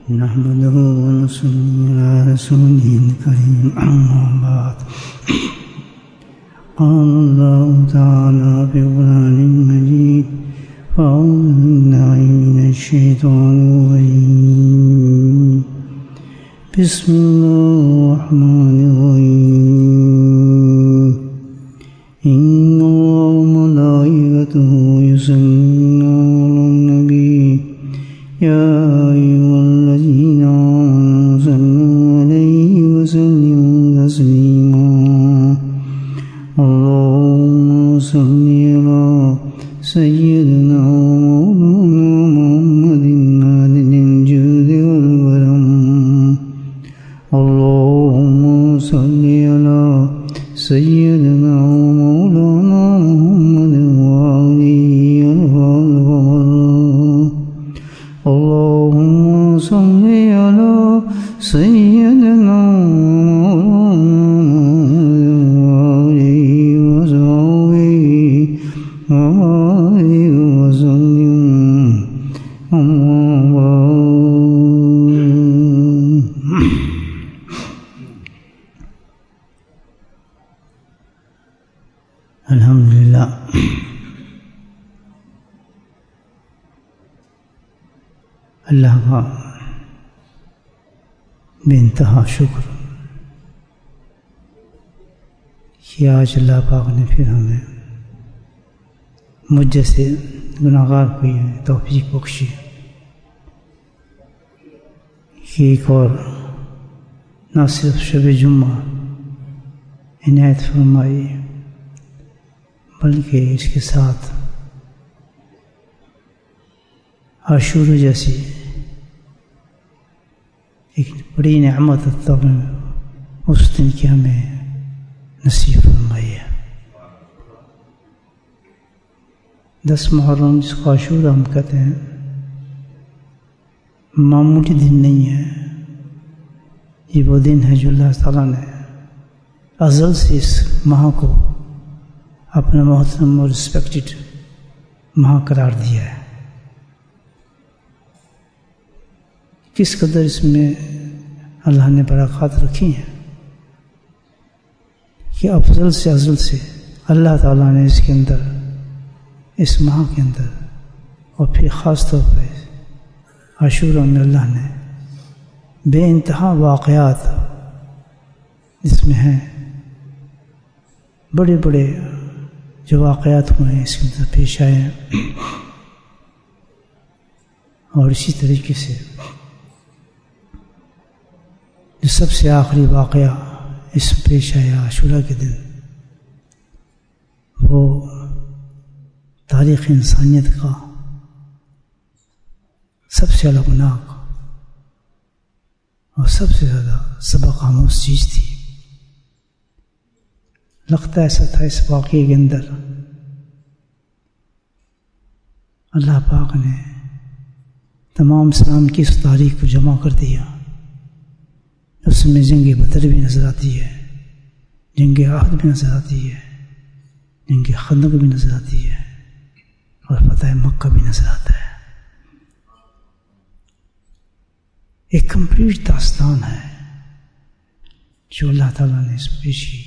نحمده ونصلي على رسوله الكريم أما بعد قال الله تعالى في القرآن المجيد فأعوذ بالله من الشيطان الرجيم بسم الله الرحمن الرحيم إن الله وملائكته يصلون على النبي يا أيها الذين آمنوا صلوا عليه وسلموا تسليما اللهم صل على سيدنا ومولانا محمد عادل الجود والكرم اللهم صل على سيدنا ومولانا محمد وآله الأطهار اللهم صل على سيدنا الحمدللہ اللہ کا بے انتہا شکر کہ آج اللہ پاک نے پھر ہمیں مجھ جیسے گناہگار کو یہ توفیق بخشی کہ ایک اور نہ صرف شب جمعہ عنایت فرمائی بلکہ اس کے ساتھ عاشور جیسی ایک بڑی نعمت اس دن کی ہمیں نصیب فرمائی ہے 10 محرم جس کو عاشور ہم کہتے ہیں معمولی دن نہیں ہے، یہ وہ دن ہے جو اللہ تعالیٰ نے ازل سے اس ماہ کو اپنا محترم اور رسپیکٹڈ ماہ قرار دیا ہے۔ کس قدر اس میں اللہ نے برکات رکھی ہیں کہ افضل سے افضل سے اللہ تعالیٰ نے اس کے اندر، اس ماہ کے اندر اور پھر خاص طور پہ عاشورہ میں اللہ نے بے انتہا واقعات اس میں ہیں، بڑے بڑے جو واقعات ہوئے ہیں اس کے اندر پیش آئے ہیں، اور اسی طریقے سے جو سب سے آخری واقعہ اس میں پیش آیا عاشورہ کے دن، وہ تاریخ انسانیت کا سب سے الگناک اور سب سے زیادہ سبق آموز چیز تھی۔ لگتا ایسا تھا اس واقعے کے اندر اللہ پاک نے تمام اسلام کی اس تاریخ کو جمع کر دیا۔ اس میں جنگ بدر بھی نظر آتی ہے، جنگ عہد بھی نظر آتی ہے، جنگ خندق بھی نظر آتی ہے، اور فتح مکہ بھی نظر آتا ہے۔ ایک کمپلیٹ داستان ہے جو اللہ تعالیٰ نے اس پیش کی۔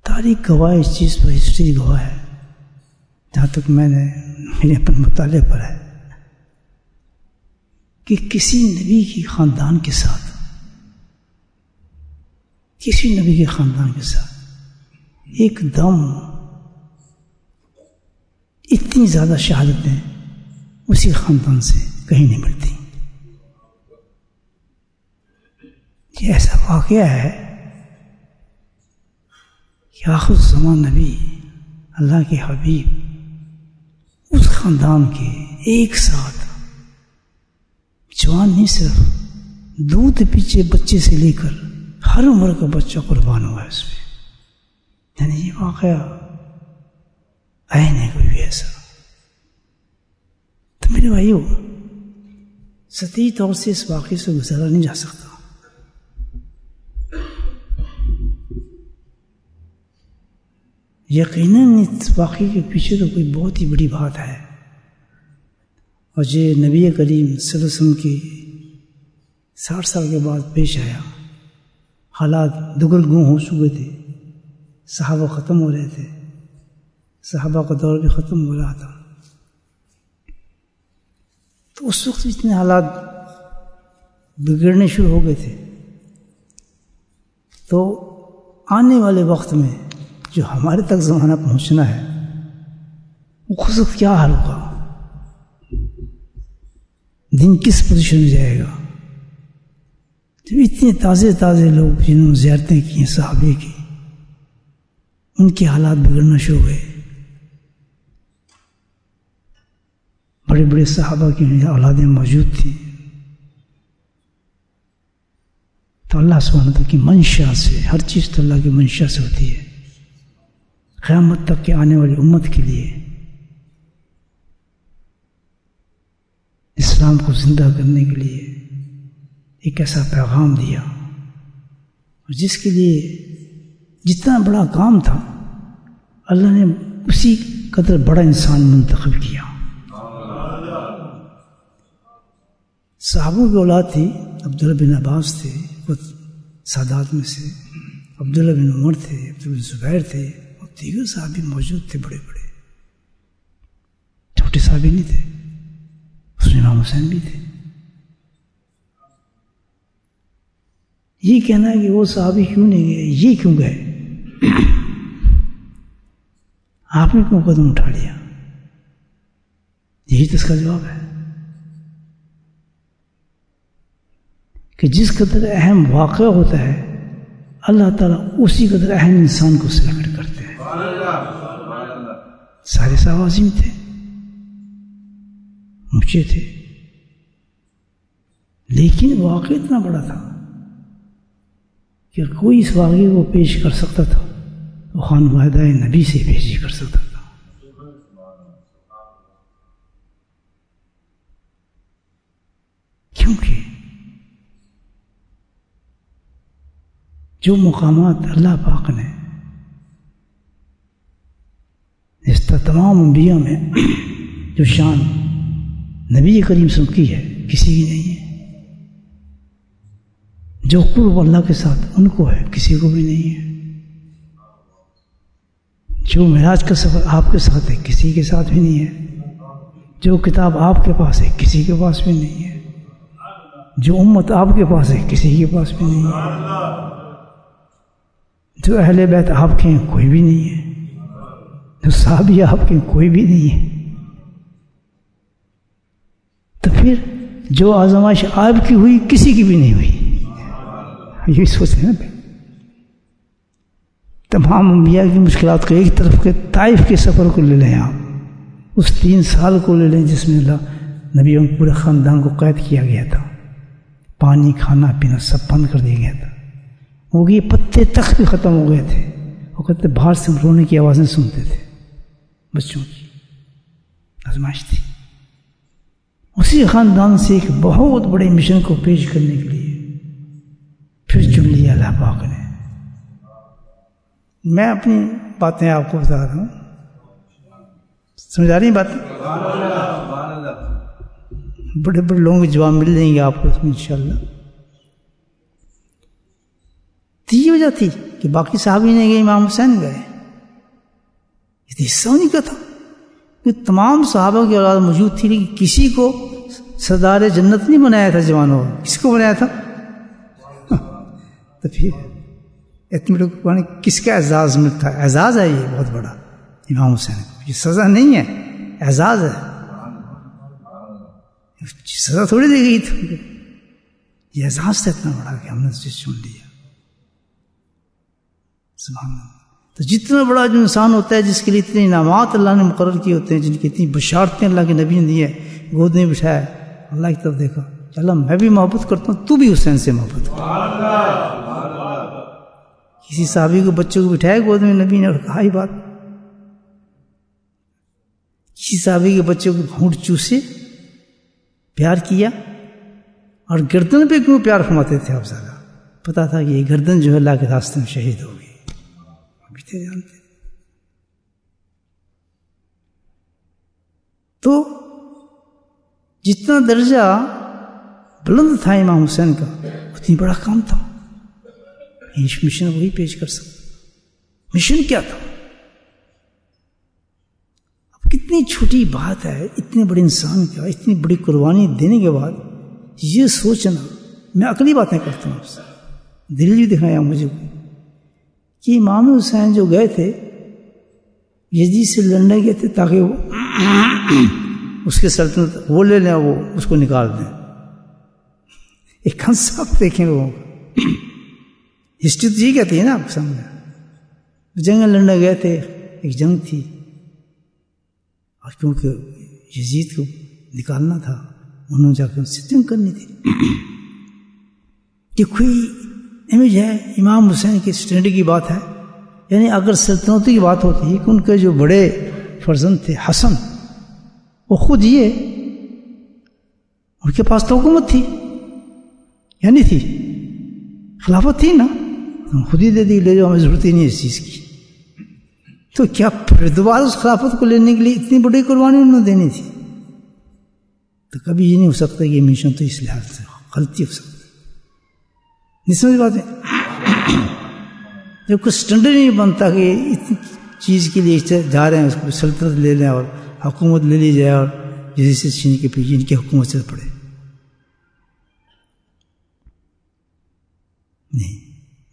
تاریخ گواہ اس چیز پر، ہسٹری گواہ ہے، جہاں تک میں نے میرے اپنے مطالعے پر ہے، کہ کسی نبی کی خاندان کے ساتھ، کسی نبی کے خاندان کے ساتھ ایک دم اتنی زیادہ شہادتیں اسی خاندان سے کہیں نہیں ملتی۔ یہ ایسا واقعہ ہے کہ آخر زمان نبی اللہ کے حبیب اس خاندان کے ایک ساتھ جوان نہیں، صرف دودھ پیچھے بچے سے لے کر ہر عمر کا بچہ قربان ہوا ہے اس میں۔ یعنی یہ واقعہ ہے نہیں کوئی بھی ایسا۔ تو میرے بھائیو، سطحی طور سے اس واقعے سے گزارا نہیں جا سکتا۔ یقیناً اس واقعے کے پیچھے تو کوئی بہت ہی بڑی بات ہے، اور یہ نبی کریم صلی اللہ علیہ وسلم کی 60 سال کے بعد پیش آیا. حالات دگرگوں ہو چکے تھے، صحابہ ختم ہو رہے تھے، صحابہ کا دور بھی ختم ہو رہا تھا. تو اس وقت اتنے حالات بگڑنے شروع ہو گئے تھے. تو آنے والے وقت میں جو ہمارے تک زمانہ پہنچنا ہے اس وقت کیا حال ہوگا، دین کس پوزیشن میں جائے گا. جب اتنے تازے لوگ جنہوں نے زیارتیں کی ہیں صحابے کی، ان کے حالات بگڑنا شروع ہوئے. بڑے بڑے صحابہ کی اولادیں موجود تھیں. تو اللہ سبحانہ وتعالیٰ کی منشا سے، ہر چیز تو اللہ کی منشا سے ہوتی ہے. قیامت تک کے آنے والی امت کے لیے اسلام کو زندہ کرنے کے لیے ایک ایسا پیغام دیا، جس کے لیے جتنا بڑا کام تھا اللہ نے اسی قدر بڑا انسان منتخب کیا. صحابوں کی اولاد تھی، عبداللہ بن عباس تھے خود سادات میں سے، عبداللہ بن عمر تھے، عبداللہ بن زبیر تھے، اور دیگر صحابی موجود تھے بڑے بڑے. چھوٹے صحابی نہیں تھے، اس میں امام حسین بھی تھے. یہ کہنا ہے کہ وہ صحابی کیوں نہیں گئے، یہ کیوں گئے، آپ نے کیوں قدم اٹھا لیا، یہی تو اس کا جواب ہے کہ جس قدر اہم واقعہ ہوتا ہے اللہ تعالیٰ اسی قدر اہم انسان کو سلیکٹ کرتے ہیں. سارے صحابہ عظیم تھے، اونچے تھے، لیکن واقعہ اتنا بڑا تھا کہ کوئی اس واقعے کو پیش کر سکتا تھا وہ خان واحدہ نبی سے پیش ہی کر سکتا تھا. کیونکہ جو مقامات اللہ پاک نے اس تمام انبیاء میں جو شان نبی کریم صلی اللہ علیہ وسلم کی ہے کسی کی نہیں ہے. جو قرب اللہ کے ساتھ ان کو ہے کسی کو بھی نہیں ہے. جو معراج کا سفر آپ کے ساتھ ہے کسی کے ساتھ بھی نہیں ہے. جو کتاب آپ کے پاس ہے کسی کے پاس بھی نہیں ہے. جو امت آپ کے پاس ہے کسی کے پاس بھی نہیں ہے. جو اہل بیت آپ کے ہیں کوئی بھی نہیں ہے. جو صحابی آپ کے ہیں کوئی بھی نہیں ہے. تو پھر جو آزمائش آپ کی ہوئی کسی کی بھی نہیں ہوئی. یہی سوچتے ہیں نا. تمام انبیاء کی مشکلات کو ایک طرف کے طائف کے سفر کو لے لیں، آپ اس 3 سال کو لے لیں جس میں اللہ نبیوں کے پورے خاندان کو قید کیا گیا تھا. پانی کھانا پینا سب بند کر دیا گیا تھا. وہ یہ پتے تک بھی ختم ہو گئے تھے. وہ کہتے باہر سے رونے کی آوازیں سنتے تھے بچوں کی. آزمائش تھی. اسی خاندان سے ایک بہت بڑے مشن کو پیش کرنے کے لیے پھر چن لیا اللہ پاک نے. میں اپنی باتیں آپ کو بتا رہا ہوں، سمجھا رہی ہیں باتیں؟ بڑے بڑے لوگوں کے جواب مل جائیں گے آپ کو اس میں انشاءاللہ. تو یہ وجہ تھی کہ باقی صحابی نہیں گئے، امام حسین گئے. یہ حصہ نہیں کا تھا کہ تمام صحابہ کی اولاد موجود تھی، لیکن کسی کو سردار جنت نہیں بنایا تھا جوانوں. کس کو بنایا تھا؟ تو پھر اتنے بڑے کس کا اعزاز ملتا ہے؟ اعزاز ہے یہ بہت بڑا امام حسین کو. یہ سزا نہیں ہے، اعزاز ہے. سزا تھوڑی دی گئی تھی، یہ اعزاز تھا اتنا بڑا کہ ہم نے اسے چن لیا. سبحان اللہ. تو جتنا بڑا جو انسان ہوتا ہے جس کے لیے اتنے انعامات اللہ نے مقرر کیے ہوتے ہیں، جن کی اتنی بشارتیں اللہ کے نبی نے دی ہیں، گود میں بٹھایا ہے، اللہ کی طرف دیکھا، اللہ میں بھی محبت کرتا ہوں، تو بھی حسین سے محبت کر. کسی صحابی کو بچوں کو بٹھایا گود میں نبی نے اور کہا ہی بات. کسی صحابی کے بچوں کو ہونٹ چوسے پیار کیا، اور گردن پہ کیوں پیار فرماتے تھے آپ زیادہ؟ پتا تھا کہ یہ گردن جو ہے اللہ کے راستے میں شہید ہوگی. ابھی تو جانتے. تو جتنا درجہ بلند تھا امام حسین کا، اتنی بڑا کام تھا، مشن وہی پیش کر سکتا۔ مشن کیا تھا؟ اب کتنی چھوٹی بات ہے، اتنے بڑے انسان کا اتنی بڑی قربانی دینے کے بعد یہ سوچنا، میں عقلی باتیں کرتا ہوں آپ سے، دلیل بھی دکھایا مجھے کہ امام حسین جو گئے تھے یزید سے لڑنے گئے تھے تاکہ وہ اس کے سلطنت وہ لے لیں، وہ اس کو نکال دیں۔ ایک کنسپٹ دیکھیں لوگوں کا، ہسٹری تو یہ کہتی ہے نا آپ کے سامنے، جنگ لڑنے گئے تھے، ایک جنگ تھی، اور کیونکہ یزید کو نکالنا تھا، انہوں نے جا کے ان سے جنگ کرنی تھی۔ یہ کوئی امیج ہے امام حسین کی اسٹینڈرڈ کی بات ہے؟ یعنی اگر سلطنتوں کی بات ہوتی کہ ان کے جو بڑے فرزند تھے حسن، وہ خود یہ ان کے پاس تو حکومت تھی یا نہیں تھی؟ خلافت تھی نا، خود ہی دے دی، لے جاؤ، ہمیں ضرورت ہی نہیں اس چیز کی۔ تو کیا پھر دوبارہ اس خلافت کو لینے کے لیے اتنی بڑی قربانی انہوں نے دینی تھی؟ تو کبھی یہ نہیں ہو سکتا کہ یہ مشن تو اس لحاظ سے غلطی ہو سکتی، نہیں سمجھ باتیں؟ جب کوئی اسٹینڈرڈ نہیں بنتا کہ اتنی چیز کے لیے جا رہے ہیں، اس کو سلطنت لے لیں اور حکومت لے لی جائے اور جیسے سے چھین کے پیچھے ان کی حکومت سے پڑے، نہیں،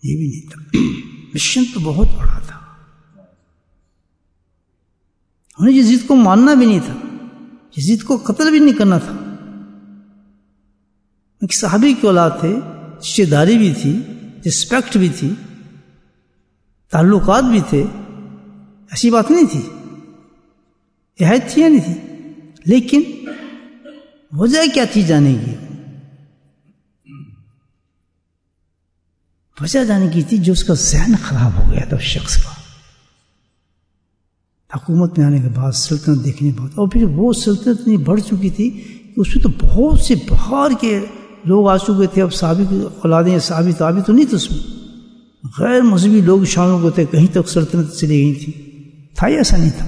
یہ بھی نہیں تھا۔ مشن تو بہت بڑا تھا، انہیں یزید کو ماننا بھی نہیں تھا، یزید کو قتل بھی نہیں کرنا تھا۔ ایک صحابی کی اولاد تھے، رشتہ داری بھی تھی، رسپیکٹ بھی تھی، تعلقات بھی تھے، ایسی بات نہیں تھی، عہد تھی یا نہیں تھی، لیکن وجہ کیا تھی جانے کی؟ وجہ جانے کی تھی جو اس کا ذہن خراب ہو گیا تھا اس شخص کا، حکومت میں آنے کے بعد، سلطنت دیکھنے کے بعد، اور پھر وہ سلطنت اتنی بڑھ چکی تھی کہ اس میں تو بہت سے باہر کے لوگ آ چکے تھے، اب صحابی کی اولادیں، صحابی تابی تو نہیں تھے اس میں، غیر مذہبی لوگ شامل ہوتے، کہیں تک سلطنت چلی گئی تھی، تھا یا ایسا نہیں تھا؟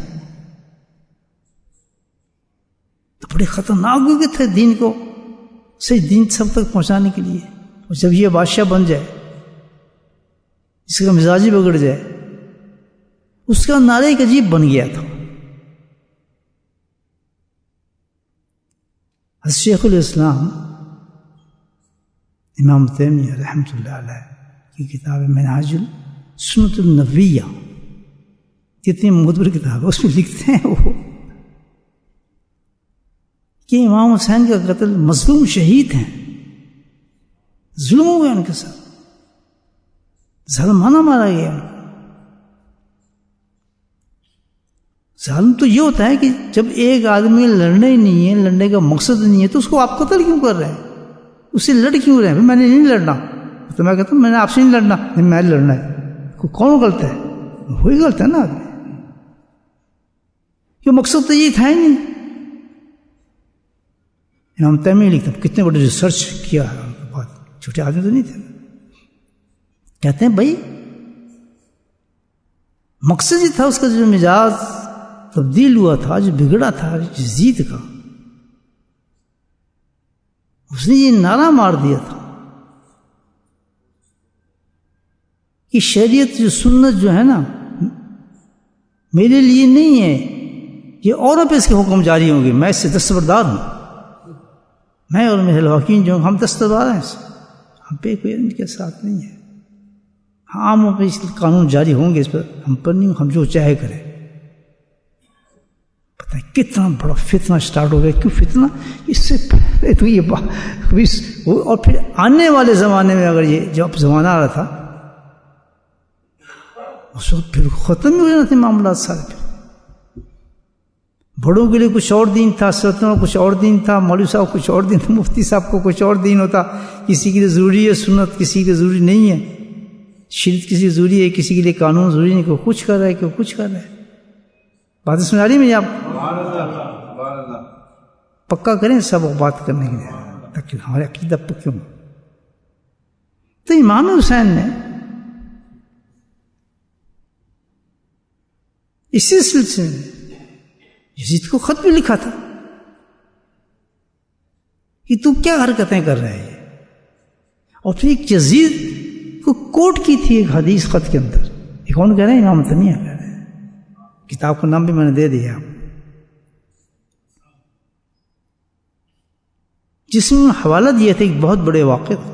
تو بڑے خطرناک ہو گئے تھے دین کو، صحیح دین سب تک پہنچانے کے لیے۔ اور جب یہ بادشاہ بن جائے، اس کا مزاج ہی بگڑ جائے، اس کا نعرہ ایک عجیب بن گیا تھا۔ حضرت شیخ الاسلام امام تیمیہ رحمۃ اللہ علیہ کی کتاب منہاج السنۃ النبویہ، کتنی معتبر کتاب ہے، اس میں لکھتے ہیں وہ کہ امام حسین کا قتل مظلوم شہید ہیں، ظلم ہو گیا ان کے ساتھ، ظالمانہ مارا گیا ان کو۔ ظالم تو یہ ہوتا ہے کہ جب ایک آدمی لڑنا ہی نہیں ہے، لڑنے کا مقصد نہیں ہے، تو اس کو آپ قتل کیوں کر رہے ہیں؟ اس سے لڑ کیوں رہے ہیں؟ میں نے نہیں لڑنا، تو میں کہتا ہوں میں نے آپ سے نہیں لڑنا، نہیں میں لڑنا ہے۔ کون غلط ہے؟ وہی غلط ہے نا آدمی، کہ مقصد تو یہ تھا ہی نہیں۔ امام تیمیہ لکھتے ہیں، کتنے بڑے ریسرچ کیا ہے ان کے بعد، چھوٹے آدمی تو نہیں تھے، کہتے ہیں بھائی مقصد یہ تھا، اس کا جو مزاج تبدیل ہوا تھا، جو بگڑا تھا یزید کا، اس نے یہ نعرہ مار دیا تھا کہ شریعت جو سنت جو ہے نا میرے لیے نہیں ہے، یہ اوروں پہ اس کے حکم جاری ہوں گے، میں اس سے دستبردار ہوں، میں اور میرے الواقعین جو ہم دستبردار ہیں، ہم پہ کوئی ان کے ساتھ نہیں ہے، عاموں پہ اس قانون جاری ہوں گے، اس پر ہم پر نہیں، ہم جو چاہے کریں۔ پتہ ہے کتنا بڑا فتنہ سٹارٹ ہو گیا، کیوں فتنہ؟ اس سے پہلے تو یہ بات، اور پھر آنے والے زمانے میں اگر یہ جب زمانہ آ رہا تھا اس وقت پھر ختم ہو جانا تھے معاملات سارے۔ پھر بڑوں کے لیے کچھ اور دین تھا، سلطنوں کچھ اور دین تھا، مولوی صاحب کچھ اور دین تھا، مفتی صاحب کو کچھ اور دین ہوتا، کسی کے لیے ضروری ہے سنت، کسی کے لیے ضروری نہیں ہے، شریعت کسی کے لیے ضروری ہے، کسی کے لیے قانون ضروری نہیں، کوئی کچھ کر رہا ہے، کوئی کچھ کر رہا ہے۔ باتیں سمجھ آ رہی ہے مجھے آپ؟ پکا کریں سب بات کرنے کے لیے تاکہ ہمارے عقیدہ پکے ہوں۔ تو امام حسین نے اسی سلسلے میں یزید کو خط بھی لکھا تھا کہ تو کیا حرکتیں کر رہے ہیں. اور پھر ایک یزید کو کوٹ کی تھی ایک حدیث خط کے اندر. یہ کون کہہ رہے ہیں؟ امام تیمیہ کہہ رہے ہیں. کتاب کا نام بھی میں نے دے دیا آپ، جس میں حوالہ دیا تھا ایک بہت بڑے واقعے کا.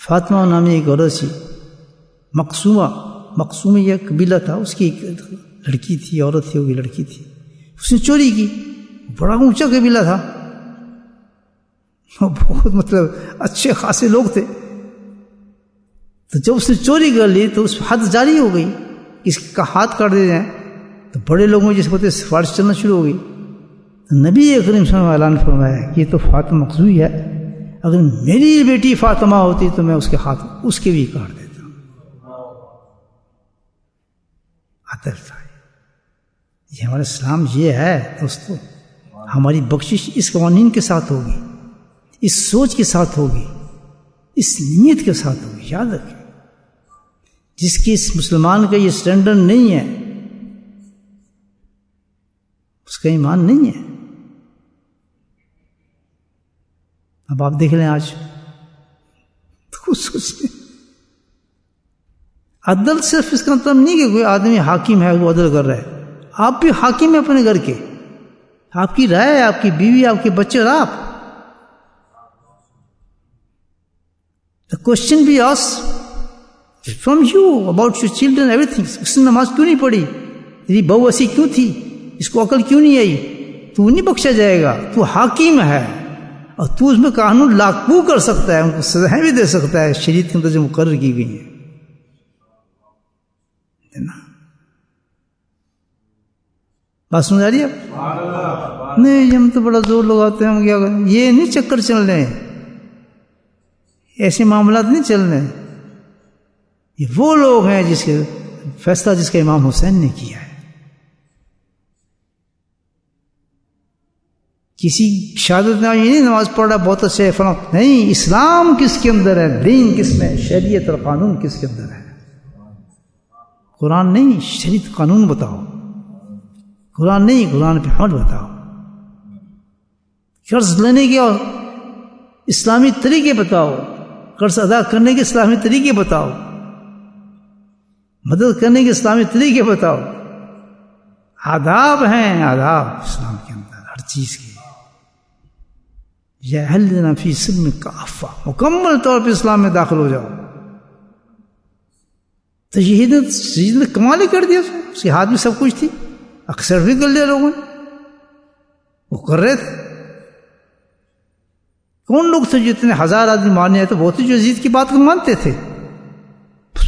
فاطمہ نامی ایک عورت سی، مقصومہ یہ قبیلہ تھا، اس کی ایک لڑکی تھی، عورت تھی، وہ لڑکی تھی، اس نے چوری کی. بڑا اونچا قبیلہ تھا، بہت مطلب اچھے خاصے لوگ تھے. تو جب اس نے چوری کر لی تو اس حد جاری ہو گئی، اس کا ہاتھ کاٹ دے جائیں. تو بڑے لوگوں جس وقت سفارش چلنا شروع ہو گئی. تو نبی کریم صلی اللہ علیہ وسلم اعلان فرمایا کہ یہ تو فاطمہ مقصوی ہے، اگر میری بیٹی فاطمہ ہوتی تو میں اس کے ہاتھ اس کے بھی کاٹ دیتا. عطف تھا یہ ہمارا اسلام. یہ ہے دوستو، ہماری بخشش اس قوانین کے ساتھ ہوگی، اس سوچ کے ساتھ ہوگی، اس نیت کے ساتھ ہوگی. یاد رکھیں، جس کی اس مسلمان کا یہ سٹینڈرڈ نہیں ہے اس کا ایمان نہیں ہے. اب آپ دیکھ لیں آج تو سوچیں، عدل صرف اس کا مطلب نہیں کہ کوئی آدمی حاکم ہے وہ عدل کر رہا ہے. آپ بھی حاکم ہیں اپنے گھر کے، آپ کی رائے، آپ کی بیوی، آپ کے بچے اور آپ. The question be asked from you about your children, everything. اس نے نماز کیوں نہیں پڑھی؟ تیری بہو ایسی کیوں تھی؟ اس کو عقل کیوں نہیں آئی؟ تو نہیں بخشا جائے گا. تو حاکم ہے اور تو اس میں قانون لاگو کر سکتا ہے، ان کو سزائیں بھی دے سکتا ہے شریعت کے اندر جو مقرر کی گئی ہیں. بات سمجھ آ رہی ہے آپ؟ نہیں، ہم تو بڑا زور لگاتے ہیں، ہم کیا کریں. یہ نہیں چکر چل رہے ہیں، ایسے معاملات نہیں چل رہے. یہ وہ لوگ ہیں جس کے فیصلہ جس کا امام حسین نے کیا ہے. کسی شہادت میں یہ نہیں نماز پڑھ رہا بہت اچھا ہے فلاں، نہیں. اسلام کس کے اندر ہے، دین کس میں، شریعت اور قانون کس کے اندر ہے. قرآن نہیں، شریعت قانون بتاؤ. قرآن نہیں، قرآن پہ عمل بتاؤ. قرض لینے کے اسلامی طریقے بتاؤ، قرض ادا کرنے کے اسلامی طریقے بتاؤ، مدد کرنے کے اسلامی طریقے بتاؤ. آداب ہیں، آداب اسلام کے اندر ہر چیز کے. یا اہلنا فی سلم کافہ، مکمل طور پہ اسلام میں داخل ہو جاؤ. تو شہید نے کمال ہی کر دیا. اس کے ہاتھ میں سب کچھ تھی، اکثر بھی کر لیا لوگوں نے، وہ کر رہے تھے. کون لوگ تھے جو اتنے ہزار آدمی مارنے آئے؟ تو بہت ہی جو یزید کی بات کو مانتے تھے.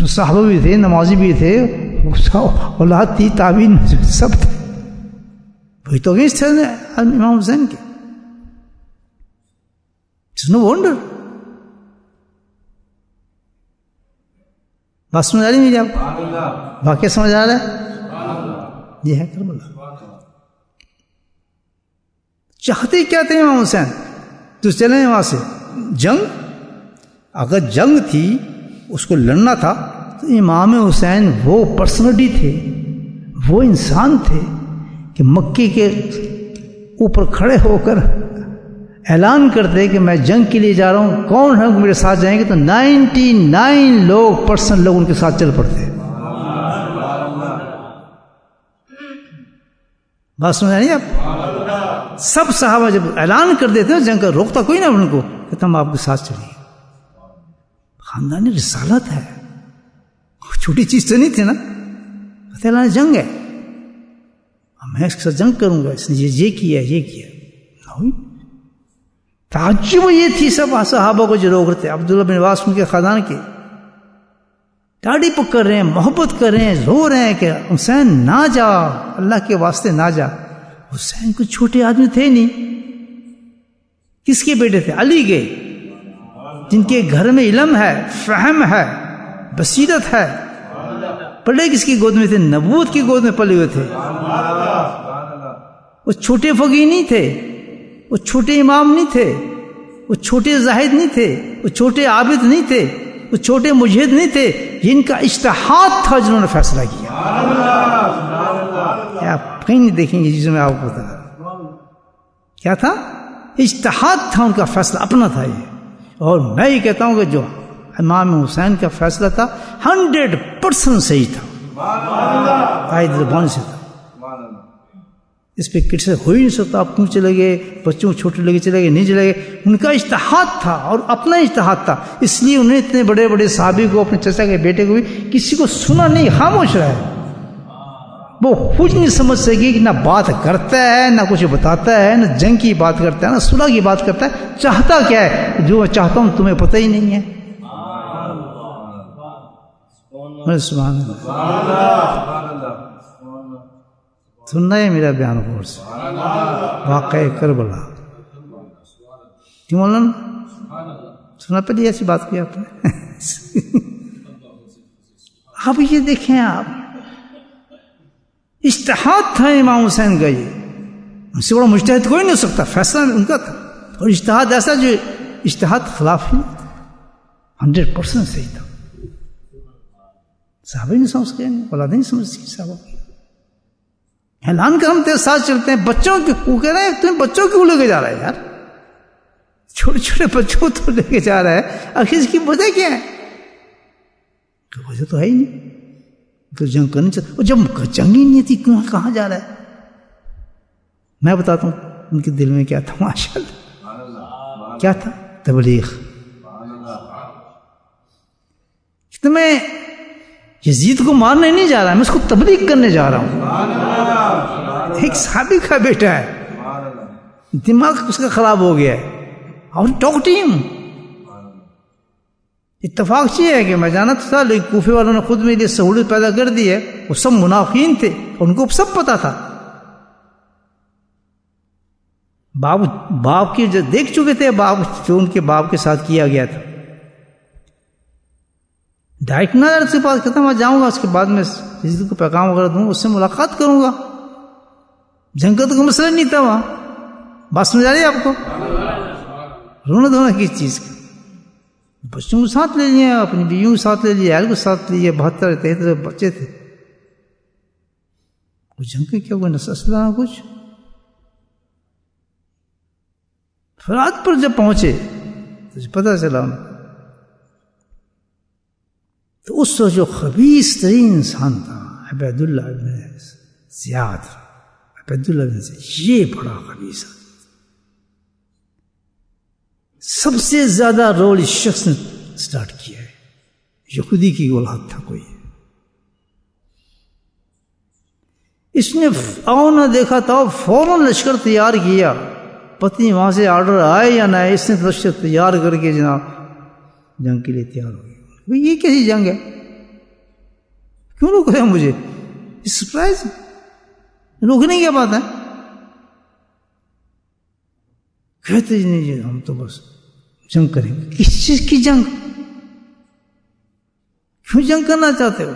صحابہ بھی تھے، نمازی بھی تھے، اولاد تھی، تابعین سب تھے. وہی تو اگینسٹ تھے امام حسین کے. No wonder. بات سمجھ آ رہی میری آپ؟ واقعہ سمجھ آ رہا ہے؟ یہ ہے کربلا. چاہتے کیا تھے امام حسین؟ تو چلیں وہاں سے. جنگ اگر جنگ تھی، اس کو لڑنا تھا، تو امام حسین وہ پرسنالٹی تھے، وہ انسان تھے کہ مکے کے اوپر کھڑے ہو کر اعلان کرتے کہ میں جنگ کے لیے جا رہا ہوں، کون ہے میرے ساتھ جائیں گے؟ تو 99 لوگ پرسن لوگ ان کے ساتھ چل پڑتے. بات سمجھ آئی آپ؟ سب صحابہ جب اعلان کر دیتے جنگ کا، روکتا کوئی نہ ان کو کہ تم آپ کے ساتھ چلیے. خاندانی رسالت ہے، چھوٹی چیز تو نہیں تھی نا. اعلان جنگ ہے، میں اس کے ساتھ جنگ کروں گا، اس نے یہ کیا یہ کیا. تعجب یہ تھی سب صحابہ کو جو روک رہے تھے. عبداللہ بن عباس ان کے خاندان کے ڈاڑی پکڑ رہے ہیں، محبت کر رہے ہیں، رو رہے ہیں کہ حسین نہ جا، اللہ کے واسطے نہ جا. حسین کوئی چھوٹے آدمی تھے نہیں. کس کے بیٹے تھے؟ علی کے، جن کے گھر میں علم ہے، فہم ہے، بصیرت ہے. پلے کس کی گود میں تھے؟ نبوت کی گود میں پلے ہوئے تھے. وہ چھوٹے فقیہ نہیں تھے، وہ چھوٹے امام نہیں تھے، وہ چھوٹے زاہد نہیں تھے، وہ چھوٹے عابد نہیں تھے، وہ چھوٹے مجہد نہیں تھے. جن کا اجتہاد تھا، جنہوں نے فیصلہ کیا. آپ کہیں نہیں دیکھیں گے چیزوں میں. آپ کو بتا کیا تھا؟ اجتہاد تھا ان کا، فیصلہ اپنا تھا یہ. اور میں یہ کہتا ہوں کہ جو امام حسین کا فیصلہ تھا 100% صحیح تھا، قائد زبان سے تھا. اس پہ کس سے ہو ہی نہیں سکتا. آپ کیوں چلے گئے، بچوں کو چھوٹے لگے چلے گئے، نہیں چلے گئے. ان کا اجتہاد تھا اور اپنا اجتہاد تھا، اس لیے انہیں اتنے بڑے بڑے صحابی کو، اپنے چچا کے بیٹے کو بھی کسی کو سنا نہیں، خاموش رہا ہے. وہ کچھ نہیں سمجھ سکے کہ نہ بات کرتا ہے، نہ کچھ بتاتا ہے، نہ جنگ کی بات کرتا ہے، نہ صلح کی بات کرتا ہے. چاہتا کیا ہے؟ جو میں چاہتا ہوں تمہیں پتہ ہی نہیں ہے. سبحان اللہ. سننا ہے میرا بیان غور سے. واقعہ کربلا کیوں مولانا سنا پہلے ایسی بات کی آپ نے. اب یہ دیکھیں آپ، اجتہاد تھا امام حسین کا، یہ اس سے بڑا مجتہد کوئی نہیں ہو سکتا. فیصلہ ان کا تھا، اور اجتہاد ایسا جو اجتہاد خلاف ہی نہیں تھا، 100% صحیح تھا. صحابہ نہیں سمجھ گئے، اولاد نہیں سمجھ سکی صحابہ کی. اعلان کر ہم تیرے ساتھ چلتے ہیں. بچوں کو کہہ رہے ہیں تمہیں بچوں کیوں لے کے جا رہا ہے یار؟ چھوٹے چھوٹے بچوں تو لے کے جا رہا ہے. آخر اس کی وجہ کیا ہے؟ وجہ تو ہے ہی نہیں. تو جنگ کرنی چاہتے، اور جب جنگ ہی نہیں تھی کیوں کہاں جا رہا ہے؟ میں بتاتا ہوں ان کے دل میں کیا تھا. ماشاء اللہ کیا تھا؟ تبلیغ. میں یزید کو مارنے نہیں جا رہا، میں اس کو تبلیغ کرنے جا رہا ہوں. ایک صحابی کا بیٹا ہے، دماغ اس کا خراب ہو گیا ہے، اور ٹوکتی ہوں. اتفاق یہ ہے کہ میں جانا تھا، لیکن کوفے والوں نے خود میرے لیے سہولت پیدا کر دی ہے. وہ سب منافقین تھے، ان کو سب پتا تھا. باپ کی جو دیکھ چکے تھے، باپ جو ان کے باپ کے ساتھ کیا گیا تھا. ڈائریکٹ نہ سے بات کرتا میں جاؤں گا، اس کے بعد میں یزید کو پیغام وغیرہ دوں گا، اس سے ملاقات کروں گا. جنگ کا تو کوئی مسئلہ نہیں تھا وہاں. بات سمجھ آ رہی ہے آپ کو؟ رونا دھونا کس چیز کا؟ بچوں کو ساتھ لے لیے، اپنی بیویوں کو ساتھ لے لیے، اہل کو ساتھ لیے. 72-73 بچے تھے. کوئی جنگ کے کیا کوئی نسل نہ کچھ. فرات پر جب پہنچے تو پتہ چلا تو اس وقت جو خبیث ترین انسان تھا عبید اللہ بن زیاد، عبید اللہ بن زیاد، یہ بڑا خبیث آدمی. سب سے زیادہ رول اس شخص نے سٹارٹ کیا ہے. یہودی کی اولاد تھا کوئی. اس نے آؤ نہ دیکھا تھا، فوراً لشکر تیار کیا. پتنی وہاں سے آرڈر آئے یا نہ آئے، اس نے لشکر تیار کر کے جناب جنگ کے لیے تیار ہو گیا. یہ کیسی جنگ ہے؟ کیوں روک رہے ہیں مجھے؟ سرپرائز روکنے کی بات ہے. کہتے نہیں جی ہم تو بس جنگ کریں گے. کس چیز کی جنگ؟ کیوں جنگ کرنا چاہتے ہو؟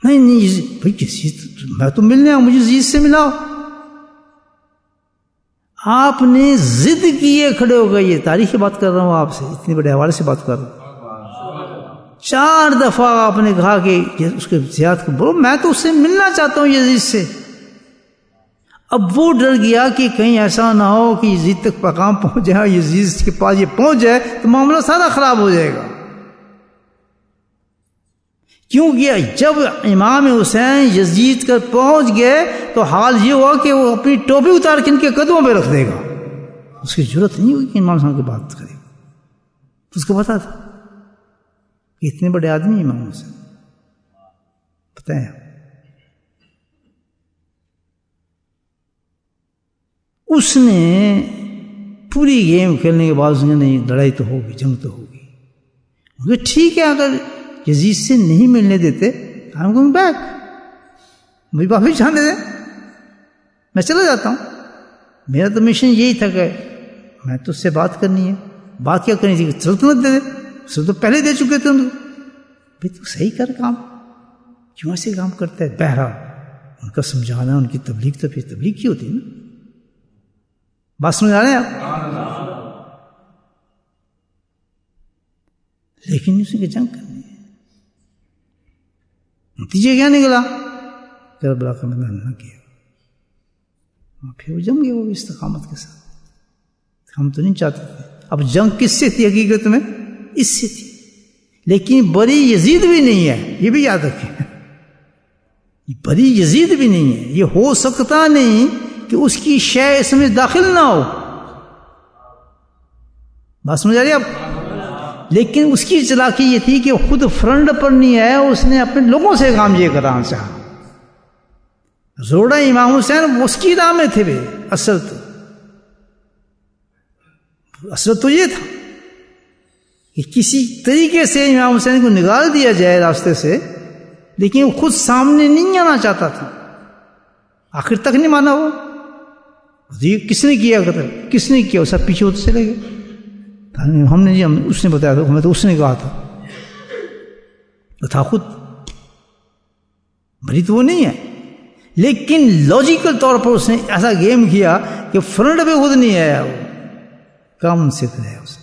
نہیں بھائی کسی میں تو ملنے آؤں، مجھے یزید سے ملاؤ. آپ نے ضد کیے کھڑے ہو گئے. یہ تاریخی بات کر رہا ہوں آپ سے، اتنے بڑے حوالے سے بات کر رہا ہوں. 4 دفعہ آپ نے کہا کہ اس کے زیاد کو بولو میں تو اس سے ملنا چاہتا ہوں یزید سے. اب وہ ڈر گیا کہ کہیں ایسا نہ ہو کہ یزید تک پیغام پہنچ جائے، یزید کے پاس یہ پہنچ جائے تو معاملہ سارا خراب ہو جائے گا. کیونکہ جب امام حسین یزید کر پہنچ گئے تو حال یہ ہوا کہ وہ اپنی ٹوپی اتار کے ان کے قدموں پہ رکھ دے گا. اس کی ضرورت نہیں ہوگی کہ امام حسین کی بات کرے. اس کو پتا تھا کہ اتنے بڑے آدمی امام حسین، پتہ ہے. اس نے پوری گیم کھیلنے کے بعد اس نے نہیں، لڑائی تو ہوگی، جنگ تو ہوگی. ٹھیک ہے اگر یزید سے نہیں ملنے دیتے I'm going back، مجھے واپس جانے دیں، میں چلا جاتا ہوں. میرا تو مشن یہی تھا کہ میں تو اس سے بات کرنی ہے. بات کیا کرنی تھی کہ سلطنت دے دے. سلطنت تو پہلے دے چکے تھے ان کو. بھائی تو صحیح کر کام، کیوں ایسے کام کرتا ہے؟ بہرحال ان کا سمجھانا، ان کی تبلیغ تو پھر تبلیغ کی ہوتی ہے نا. بات سمجھ آ رہے ہیں آپ؟ لیکن اس کی جنگ کرنی ہے. نتیجے کیا نکلا؟ کربلا کا میدان نہ کیا. پھر وہ جم گئے وہ استقامت کے ساتھ. ہم تو نہیں چاہتے تھے. اب جنگ کس سے تھی حقیقت میں؟ اس سے تھی. لیکن بری یزید بھی نہیں ہے، یہ بھی یاد رکھیں. یہ بری یزید بھی نہیں ہے. یہ ہو سکتا نہیں کہ اس کی شے اس میں داخل نہ ہو. بات سمجھ آ رہی ہے آپ؟ لیکن اس کی چلاکی یہ تھی کہ خود فرنٹ پر نہیں آیا، اس نے اپنے لوگوں سے کام یہ کرانا چاہا. روڑا امام حسین اس کی راہ میں تھے. اصل تو یہ تھا کہ کسی طریقے سے امام حسین کو نکال دیا جائے راستے سے، لیکن وہ خود سامنے نہیں آنا چاہتا تھا. آخر تک نہیں مانا وہ. یہ کس نے کیا قتل؟ کس نے کیا؟ سب پیچھے ہوتے چلے گئے. ہم نے جی اس نے بتایا تھا، ہمیں تو اس نے کہا تھا. وہ تھا خود بری تو وہ نہیں ہے، لیکن لاجیکل طور پر اس نے ایسا گیم کیا کہ فرنٹ پہ خود نہیں آیا. وہ کام ان سے کرایا اس نے.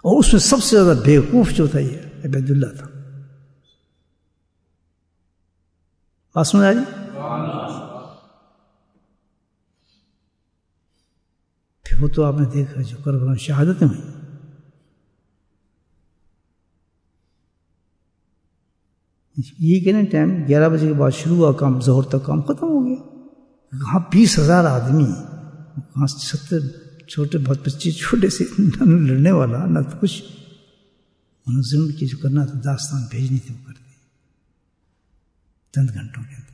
اور اس میں سب سے زیادہ بیوقوف جو تھا یہ عبید اللہ تھا. بات سمجھ آ رہی؟ پھر وہ تو آپ نے دیکھا جو کربلا میں شہادتیں ہوئی. یہ کہ نا ٹائم 11 بجے کے بعد شروع ہوا کام، ظہر تک کام ختم ہو گیا. کہاں 20,000 آدمی، کہاں 70 چھوٹے بہت بچے چھوٹے سے لڑنے والا نہ تو کچھ. منظم کی جو کرنا تھا داستان بھیجنی تھی وہ کر دی چند گھنٹوں کے اندر.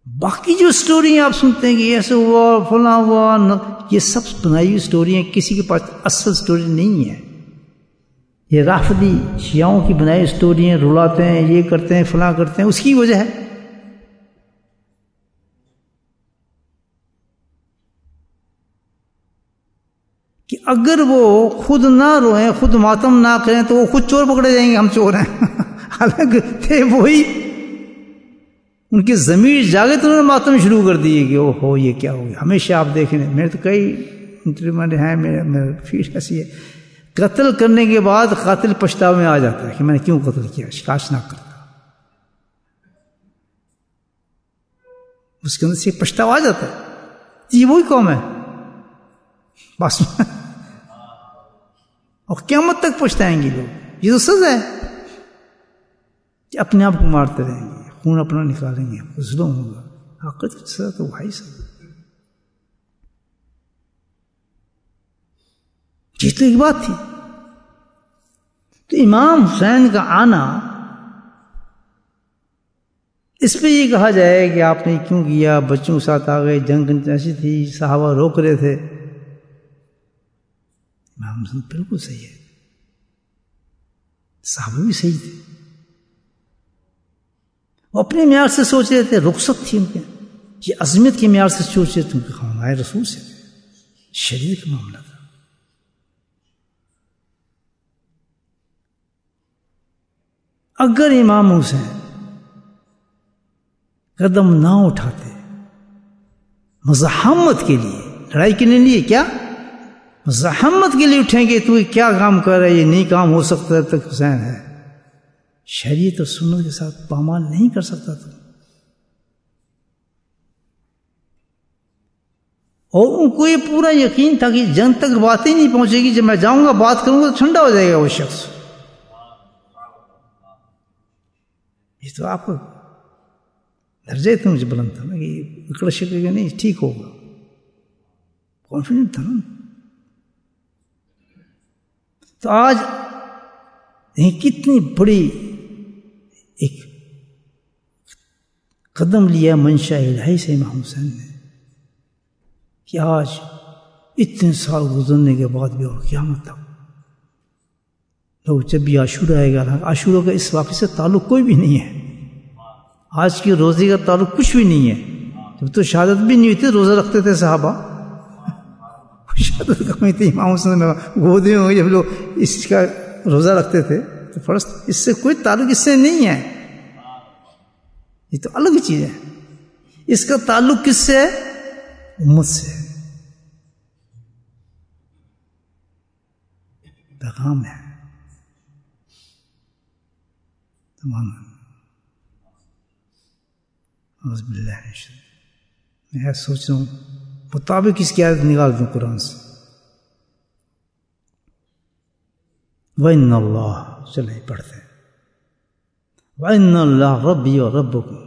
باقی جو سٹوریاں آپ سنتے ہیں کہ ایسے ہوا فلاں ہوا، یہ سب بنائی ہوئی سٹوریاں، کسی کے پاس اصل سٹوری نہیں ہے. یہ رافضی شیعوں کی بنائی سٹوریاں رلاتے ہیں، یہ کرتے ہیں فلاں کرتے ہیں. اس کی وجہ ہے کہ اگر وہ خود نہ روئیں، خود ماتم نہ کریں تو وہ خود چور پکڑے جائیں گے، ہم چور ہیں. حالانکہ تھے وہی. ان کی ضمیر جاگے تو انہوں نے ماتم شروع کر دیے کہ او ہو یہ کیا ہو گیا. ہمیشہ آپ دیکھیں، میرے تو کئی انٹرویو میں ہیں، میرے فیڈ ایسی ہے، قتل کرنے کے بعد قاتل پچھتاوے میں آ جاتا ہے کہ میں نے کیوں قتل کیا، شکاش نہ کرتا. اس کے اندر سے پچھتاوا آ جاتا ہے. یہ وہی قوم ہے بس. اور قیامت تک پچھتائیں گے لوگ. یہ تو سزا ہے کہ اپنے آپ کو مارتے رہیں گے، خون اپنا نکالیں گے، ظلم ہوگا. حقیقت کی سزا تو بھائی سزا. یہ تو ایک بات تھی. تو امام حسین کا آنا، اس پہ یہ کہا جائے کہ آپ نے کیوں کیا، بچوں کے ساتھ آ گئے، جنگ ایسی تھی، صحابہ روک رہے تھے. امام حسین بالکل صحیح ہے، صحابہ بھی صحیح تھے. وہ اپنے معیار سے سوچ رہے تھے، رخصت تھی ان کے، یہ عظمت کے معیار سے سوچ رہے تھے کہ ہمارے رسول سے شریعت کا معاملہ تھا. اگر امام حسین قدم نہ اٹھاتے مزاحمت کے لیے، لڑائی کے لیے، کیا مزاحمت کے لیے اٹھیں گے، تو یہ کیا کام کر رہا ہے، یہ نہیں کام ہو سکتا جب تک حسین ہے. شریعت اور سنت کے ساتھ پامال نہیں کر سکتا تو. اور ان کو یہ پورا یقین تھا کہ جنگ تک بات ہی نہیں پہنچے گی، جب میں جاؤں گا بات کروں گا تو ٹھنڈا ہو جائے گا وہ شخص. یہ تو آپ کو درجے تھے مجھے بلند تھا نا کہ اکڑ شکے گا نہیں، ٹھیک ہوگا. کانفیڈنٹ تھا نا. تو آج کتنی بڑی ایک قدم لیا منشا الہی سے امام حسین نے کہ آج اتنے سال گزرنے کے بعد بھی اور قیامت تک لوگ جب بھی عاشورہ آئے گا، عاشورہ کا اس واقعے سے تعلق کوئی بھی نہیں ہے. آج کی روزے کا تعلق کچھ بھی نہیں ہے. جب تو شہادت بھی نہیں ہوئی تھی روزہ رکھتے تھے صحابہ. شہادت کمی تھی امام حسین گودی میں جب لوگ اس کا روزہ رکھتے تھے تو فرض اس سے کوئی تعلق اس سے نہیں ہے. یہ تو الگ چیز ہے. اس کا تعلق کس سے ہے؟ امت سے. پیغام ہے تمام. اعوذ باللہ من الشیطان میں سوچ رہا ہوں مطابق اس کی آیت نکال دوں قرآن سے. وَإِنَّ اللَّهَ چلیں پڑھتے ہیں. وَإِنَّ اللَّهَ رَبِّي وَرَبُّكُمْ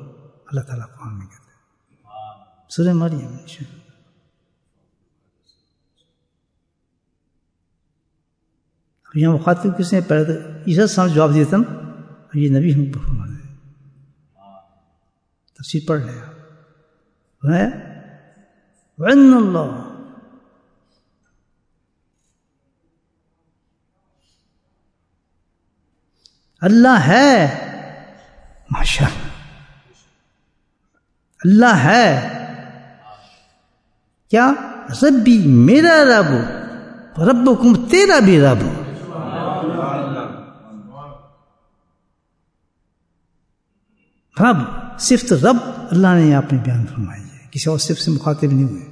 اللہ تعالیٰ قرآن میں کہتے ہیں سورہ مریم. اب یہاں مخاطب کس نے پہلے تو عیسیٰ صاحب جواب دیے تھا نا, یہ نبی ہم پر فرما رہے ہیں. تفسیر پڑھ لیں آپ. وَإِنَّ اللَّهَ اللہ ہے, ماشاء اللہ ہے کیا, ربی میرا رب, ربکم تیرا بھی رب. رب صفت رب اللہ نے آپ نے بیان فرمائی ہے, کسی اور صفت سے مخاطب نہیں ہوئے,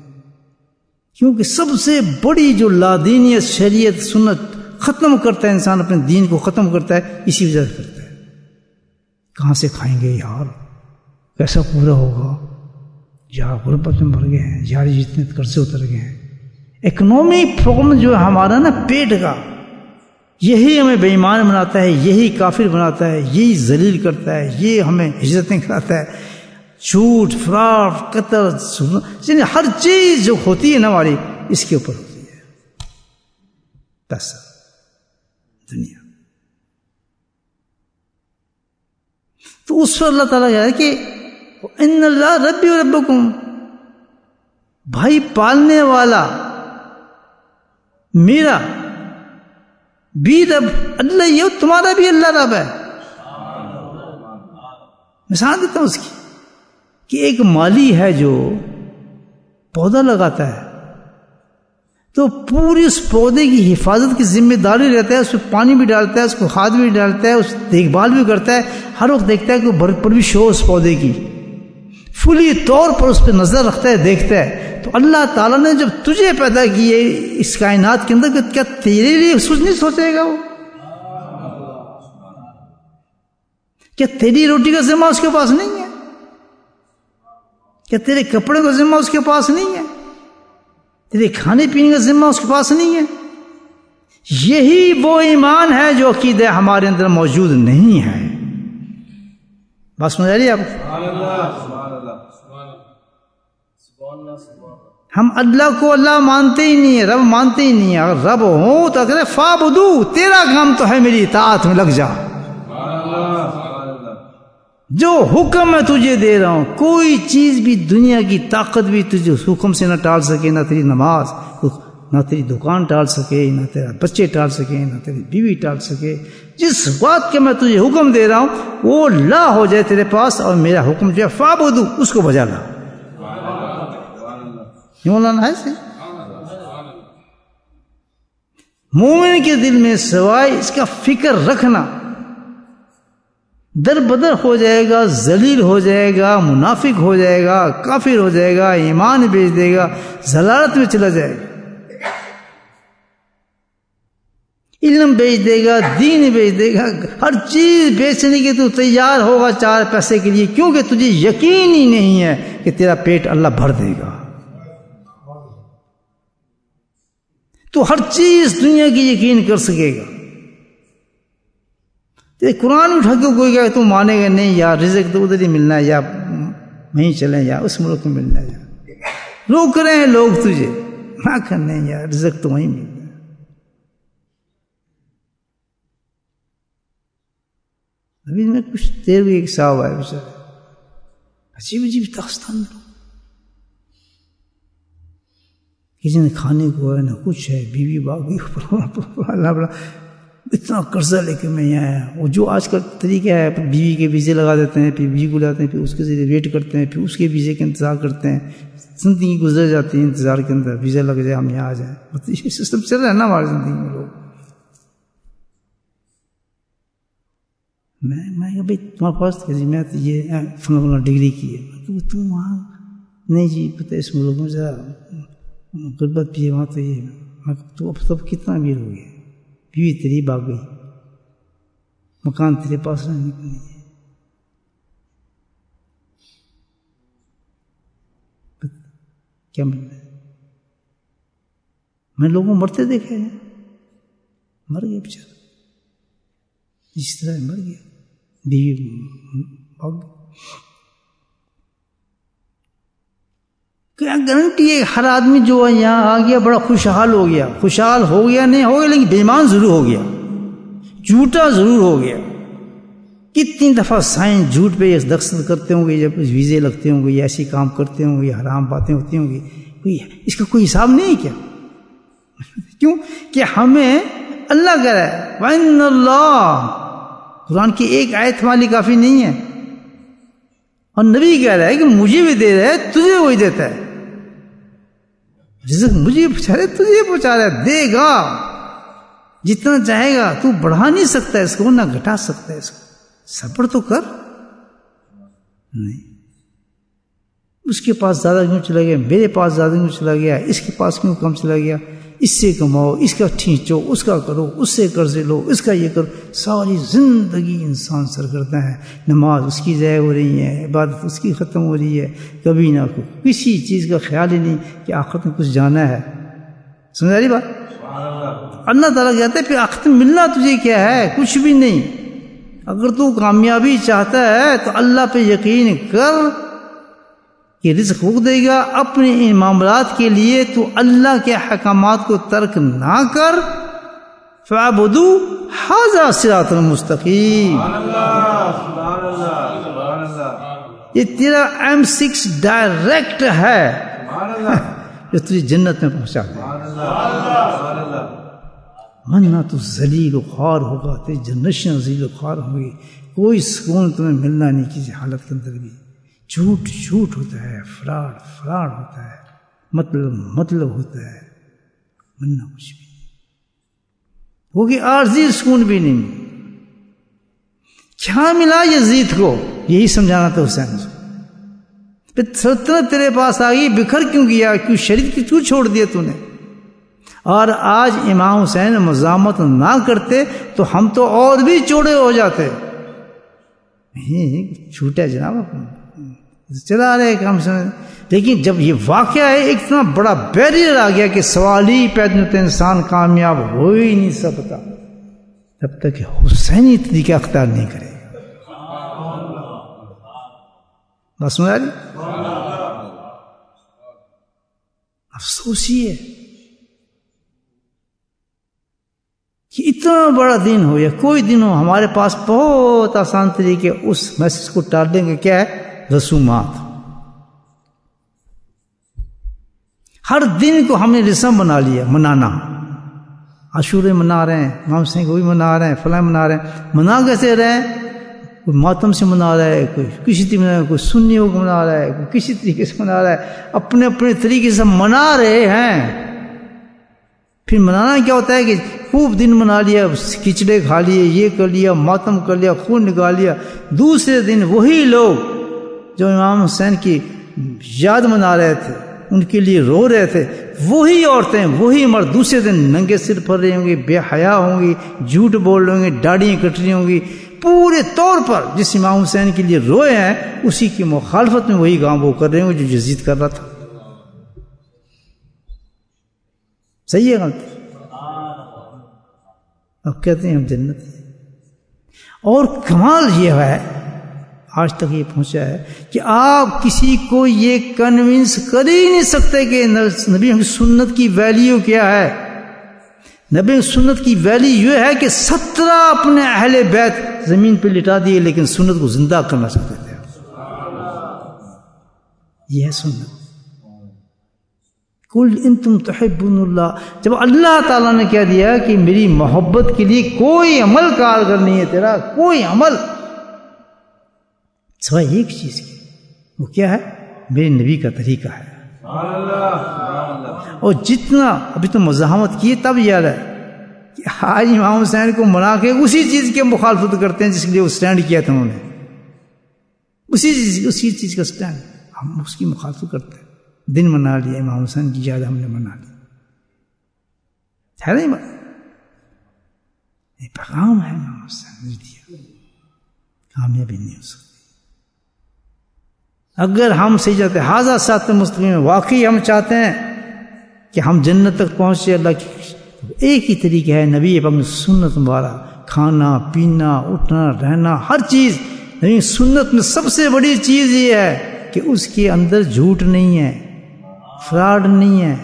کیونکہ سب سے بڑی جو لادینیت شریعت سنت ختم کرتا ہے, انسان اپنے دین کو ختم کرتا ہے, اسی وجہ سے کرتا ہے. کہاں سے کھائیں گے یار, کیسا پورا ہوگا, یا غربت میں مر گئے ہیں, یار جتنے قرضے اتر گئے ہیں. اکنومی پرابلم جو ہے ہمارا نا پیٹ کا, یہی ہمیں بے ایمان بناتا ہے, یہی کافر بناتا ہے, یہی ذلیل کرتا ہے, یہ ہمیں ہجرتیں کراتا ہے. جھوٹ, فراڈ, قتل, یعنی ہر چیز جو ہوتی ہے نا ہماری اس کے اوپر ہوتی ہے. پیسہ, دنیا. تو اس پر اللہ تعالیٰ کہا ہے کہ ان اللہ ربی و ربکم, بھائی پالنے والا میرا بھی رب اللہ, یہ تمہارا بھی اللہ رب ہے. مثال دیتا ہوں اس کی کہ ایک مالی ہے جو پودا لگاتا ہے, تو پوری اس پودے کی حفاظت کی ذمہ داری رہتا ہے, اس میں پانی بھی ڈالتا ہے, اس کو کھاد بھی ڈالتا ہے, اس دیکھ بھال بھی کرتا ہے, ہر وقت دیکھتا ہے کہ پرورش ہو اس پودے کی, فلی طور پر اس پہ نظر رکھتا ہے, دیکھتا ہے. تو اللہ تعالیٰ نے جب تجھے پیدا کیے اس کائنات کے اندر, کیا تیرے لیے سوچ نہیں سوچے گا وہ؟ کیا تیری روٹی کا ذمہ اس کے پاس نہیں ہے؟ کیا تیرے کپڑے کا ذمہ اس کے پاس نہیں ہے؟ تیرے کھانے پینے کا ذمہ اس کے پاس نہیں ہے؟ یہی وہ ایمان ہے جو عقیدہ ہمارے اندر موجود نہیں ہے. بات سمجھ آ رہی ہے آپ؟ ہم اللہ کو اللہ مانتے ہی نہیں ہے, رب مانتے ہی نہیں ہے. اگر رب ہوں تو کہتے فعبدو, تیرا کام تو ہے میری اطاعت میں لگ جا. جو حکم میں تجھے دے رہا ہوں, کوئی چیز بھی دنیا کی طاقت بھی تجھے اس حکم سے نہ ٹال سکے, نہ تیری نماز, نہ تیری دکان ٹال سکے, نہ تیرا بچے ٹال سکے, نہ تیری بیوی ٹال سکے. جس بات کے میں تجھے حکم دے رہا ہوں وہ لا ہو جائے تیرے پاس, اور میرا حکم جو ہے فعبدو, اس کو بجا لا. یہ مولانا ہے سے مومن کے دل میں سوائے اس کا فکر رکھنا در بدر ہو جائے گا, ذلیل ہو جائے گا, منافق ہو جائے گا, کافر ہو جائے گا, ایمان بیچ دے گا, ضلالت میں چلا جائے گا, علم بیچ دے گا, دین بیچ دے گا, ہر چیز بیچنے کی تو تیار ہوگا 4 پیسے کے لیے, کیونکہ تجھے یقین ہی نہیں ہے کہ تیرا پیٹ اللہ بھر دے گا. تو ہر چیز دنیا کی یقین کر سکے گا. قرآن اٹھا کے کوئی کہے تو مانے گا نہیں, یا رزق تو ادھر ہی ملنا ہے, یا وہیں چلیں, یا اس ملک میں ملنا ہے, روک رہے ہیں لوگ تجھے, نہ کرنے یا رزق تو وہیں ملنا ہے. ابھی میں کچھ دیر ہوئی, ایک صاحب آئے بیچارے, عجیب عجیب داستان, کسی نے کھانے کو ہے نہ کچھ ہے, بیوی باغی اللہ بڑا اتنا قرضہ لے کے میں یہاں آیا. وہ جو آج کل طریقہ ہے, بیوی کے ویزے لگا دیتے ہیں, پھر بیوی کو لاتے ہیں, پھر اس کے ذریعے ویٹ کرتے ہیں, پھر اس کے ویزے کا انتظار کرتے ہیں, زندگی گزر جاتی ہے انتظار کے اندر, ویزا لگ جائے ہم یہاں آ جائیں. یہ سسٹم چل رہا ہے نا ہماری زندگی میں. لوگ میں کہا بھائی تمہارے پاس میں تو یہ فلاں ڈگری کی ہے. تم وہاں نہیں جی, پتہ اس ملک میں ذرا غربت بھی ہے, وہاں تو یہ. تو اب کتنا امیر ہو گیا, بیوی تیری بھاگ گئی, مکان تیرے پاس نہیں ہے. کیا ملنا ہے؟ میں لوگوں مرتے دیکھے ہیں، مر گئے بیچارہ، جس طرح مر گیا، بیوی بھاگ گئی۔ کیا گارنٹی ہے ہر آدمی جو یہاں آ گیا بڑا خوشحال ہو گیا؟ خوشحال ہو گیا نہیں ہو گیا، لیکن بےمان ضرور ہو گیا، جھوٹا ضرور ہو گیا۔ کتنی دفعہ سائن جھوٹ پہ دستخط کرتے ہوں گے، جب ویزے لگتے ہوں گے، یا ایسی کام کرتے ہوں گے، حرام باتیں ہوتی ہوں گی، اس کا کوئی حساب نہیں ہے کیا؟ کیوں کہ ہمیں اللہ کہہ رہا ہے وَإِنَّ اللَّهَ، قرآن کی ایک آیت والی کافی نہیں ہے، اور نبی کہہ رہا ہے کہ مجھے بھی دے رہا ہے، تجھے وہی دیتا ہے، رزق مجھے پہنچا رہا ہے، تجھے پہنچا رہا ہے، دے گا جتنا چاہے گا، تو بڑھا نہیں سکتا اس کو نہ گھٹا سکتا ہے اس کو، صبر تو کر۔ نہیں، اس کے پاس زیادہ کیوں چلا گیا، میرے پاس زیادہ کیوں چلا گیا، اس کے پاس کیوں کم چلا گیا، اس سے کماؤ، اس کا کھینچو، اس کا کرو، اس سے قرضے لو، اس کا یہ کرو، ساری زندگی انسان سرگرداں ہے، نماز اس کی ضائع ہو رہی ہے، عبادت اس کی ختم ہو رہی ہے، کبھی نہ کسی چیز کا خیال ہی نہیں کہ آخرت میں کچھ جانا ہے۔ سمجھ آ رہی بات؟ اللہ تعالیٰ کہتا ہے پھر آخرت میں ملنا تجھے کیا ہے؟ کچھ بھی نہیں۔ اگر تو کامیابی چاہتا ہے تو اللہ پہ یقین کر کہ رزق وہ دے گا، اپنے ان معاملات کے لیے تو اللہ کے احکامات کو ترک نہ کر، فَاعْبُدُوا هَذَا صِرَاطٌ مُسْتَقِيمٌ۔ یہ تیرا M6 ڈائریکٹ ہے جو تجھے جنت میں پہنچا دے۔ ورنہ تو ذلیل و خوار ہوگا، تیری جنریشن ذلیل و خوار ہوگی، کوئی سکون تمہیں ملنا نہیں کسی حالت کے اندر بھی۔ جھوٹ جھوٹ ہوتا ہے، فراڈ فراڈ ہوتا ہے، مطلب ہوتا ہے، ملنا کچھ بھی نہیں ہوگی، عارضی سکون بھی نہیں۔ کیا ملا یزید کو؟ یہی سمجھانا تھا حسین کو۔ پھر سلطنت تیرے پاس آ گئی، بکھر کیوں گیا؟ کیوں شریعت کی کیوں چھوڑ دیا تو نے؟ اور آج امام حسین مزاحمت نہ کرتے تو ہم تو اور بھی چوڑے ہو جاتے۔ چھوٹا جناب چلا رہے کام سمجھ، لیکن جب یہ واقعہ ہے ایک اتنا بڑا بیریئر آ گیا کہ سوال ہی پیدا ہوتا ہے، انسان کامیاب ہو ہی نہیں سکتا جب تک کہ حسینی طریقہ اختیار نہیں کرے گا۔ بس سمجھ آ رہی؟ افسوس ہی ہے کہ اتنا بڑا دن ہو یا کوئی دن ہو، ہمارے پاس بہت آسان طریقے اس میسج کو ٹالنے کے کیا ہے؟ رسومات۔ ہر دن کو ہم نے رسم بنا لیا، منانا۔ عاشورے منا رہے ہیں، امام حسین کو بھی منا رہے ہیں، فلاں منا رہے ہیں۔ منا کیسے رہے ہیں؟ کوئی ماتم سے منا رہا ہے، کوئی کسی طریقے منا رہا ہے، کوئی سنیوں کو منا رہا ہے، کوئی کسی طریقے سے منا رہا ہے، اپنے اپنے طریقے سے منا رہے ہیں۔ پھر منانا کیا ہوتا ہے کہ خوب دن منا لیا، کھچڑے کھا لیے، یہ کر لیا، ماتم کر لیا، خون نکال لیا۔ دوسرے دن وہی لوگ جو امام حسین کی یاد منا رہے تھے، ان کے لیے رو رہے تھے، وہی عورتیں وہی مرد دوسرے دن ننگے سر پھر رہی ہوں گی، بے حیا ہوں گی، جھوٹ بول رہے ہوں گے، داڑیاں کٹ رہی ہوں گی، پورے طور پر جس امام حسین کے لیے روئے ہیں اسی کی مخالفت میں وہی کام وہ کر رہے ہوں گے جو یزید کر رہا تھا۔ صحیح ہے غلط؟ اب کہتے ہیں ہم جنت ہیں۔ اور کمال یہ ہے، آج تک یہ پہنچا ہے کہ آپ کسی کو یہ کنونس کر ہی نہیں سکتے کہ نبی کی سنت کی ویلیو کیا ہے۔ نبی کی سنت کی ویلیو یہ ہے کہ 17 اپنے اہل بیت زمین پہ لٹا دیے لیکن سنت کو زندہ کرنا چاہتے تھے۔ یہ ہے سنت۔ قل ان تم تحبون اللہ، جب اللہ تعالیٰ نے کہہ دیا کہ میری محبت کے لیے کوئی عمل کارگر نہیں ہے تیرا، کوئی عمل سوائے ایک چیز کی، وہ کیا ہے؟ میرے نبی کا طریقہ ہے۔ اور جتنا ابھی تو مزاحمت کی تب یاد ہے کہ آج امام حسین کو منا کے اسی چیز کی مخالفت کرتے ہیں جس کے لیے وہ سٹینڈ کیا تھا انہوں نے، اسی چیز کا سٹینڈ، ہم اس کی مخالفت کرتے ہیں۔ دن منا لیا امام حسین کی یاد ہم نے منا لی، ہے نہیں بات؟ یہ پیغام ہے امام حسین نے دیا، کامیابی نہیں ہو سکتی۔ اگر ہم صحیح چاہتے ہیں حاضہ صراط مستقیم، واقعی ہم چاہتے ہیں کہ ہم جنت تک پہنچے اللہ کی، ایک ہی طریقہ ہے نبی پاک کی سنت مبارک، کھانا پینا اٹھنا رہنا ہر چیز نبی سنت میں سب سے بڑی چیز یہ ہے کہ اس کے اندر جھوٹ نہیں ہے، فراڈ نہیں ہے،